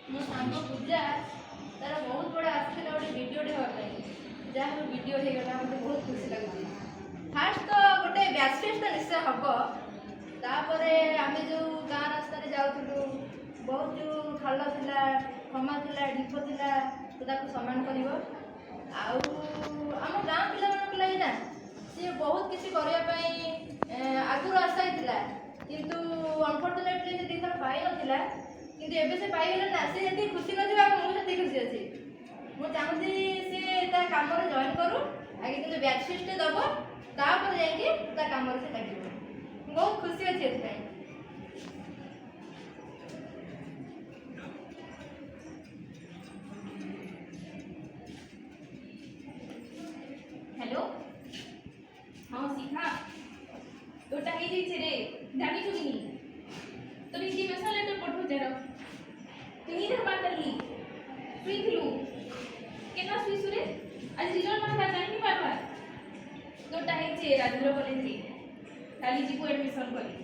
मो सांग पूजा तार बहुत बड़ा आसला गोटे भिडियोटे हाँपाई जहाँ भिडियो होगा मतलब बहुत खुशी लगुच। फास्ट तो गोटे बैच फेस्ट तो निश्चय हम तापर आम जो गाँ रास्त जाऊँ बहुत जो खाल था खमा था ढीप था तो समान कर आम गाँ पिला लगे ना सी बहुत किसी करने आगुरी आशा था किंतु अनफर्चुनेटली से दिखर पाई ना किंतु एबे से पाइगले ना सी जी खुशी ना मुझे खुशी अच्छी मुझे चाहूँगी सी काम जॉइन करूँ आगे किंतु बैच फिस्ट दब तापर जा कम से लगे बहुत खुशी अच्छी ए हेलो हाँ शिखा तोटा ही जाइए रे जानी तू नहीं तो इंटीमेशन लेटर पठो जरा तू ही धरबा करली सुई थिलु केना सुई सुरे आज रिजल्ट मारबा जानी पारबा तोटा ही छे राजेंद्र कॉलेज रे काली जी को एडमिशन करी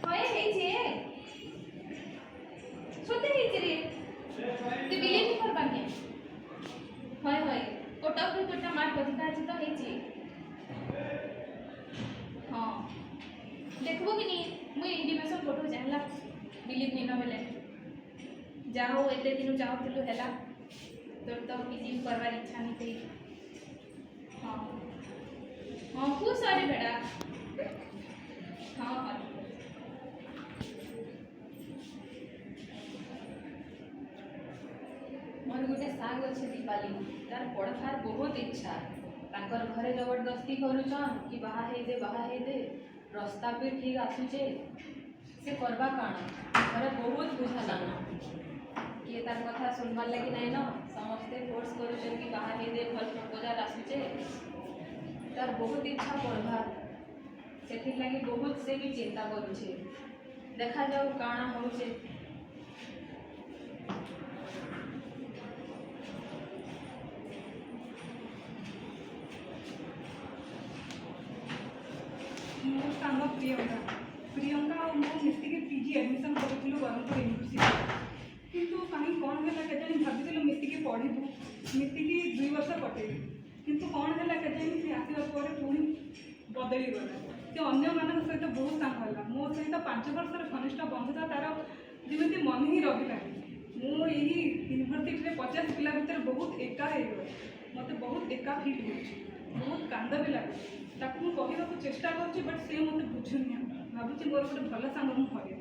होय हे छे सोते ही छे रे तू बिलीव नहीं करबा के होय होय कोटक रे तोटा मार अधिका अछि तो हे छे हाँ देखबो कि नहीं मुई इंटीमेशन फोटो जानला बिलीव नहीं न बेले जाओ एते दिन चाहूलु हैला तोर तो पीजी करवार इच्छा नहीं थी। हाँ हाँ खूब सारे बेड़ा हाँ हाँ मोर गोटे सांग अच्छे दीपाली तार पढ़ार बहुत इच्छा तांकर घरे जबरदस्ती करुचन कि बाहा दे रास्ता भी ठीक आसुचे से करवा काण घरे बहुत बुझाला किए तार कथा सुनबार लगी नहीं न समस्ते फोर्स करुचन कि बाहा दे भल प्रपोजल आसुचे तार बहुत इच्छा पढ़ार से लगी बहुत से भी चिंता करुचे देखा जाऊ काण होचे। मो सांग प्रियंका और मो मिसिक पीजी एडमिशन करूँ ब्रह्मपुर यूनिवर्सिटी किंतु कहीं कौन है केजाणी भाभी मिसिक पढ़ू मिसिक 2 वर्ष कटेलु किंतु कौन है केजाणी सी आसवा पर पुणी बदली गला से अन्य मान सहित बहुत सांग है मो सहित 5 वर्ष घनिष्ठ बंधुता तार जमी मन ही रहा मु यूनिवर्सिटी 50 पिला भर बहुत एका हो मत बहुत एका फिल हो बहुत कांद भी लगे ताकू कहवाक चेष्टा कर बट से मत बुझुनि भावुँ मोर गोटे भल सांग मुझे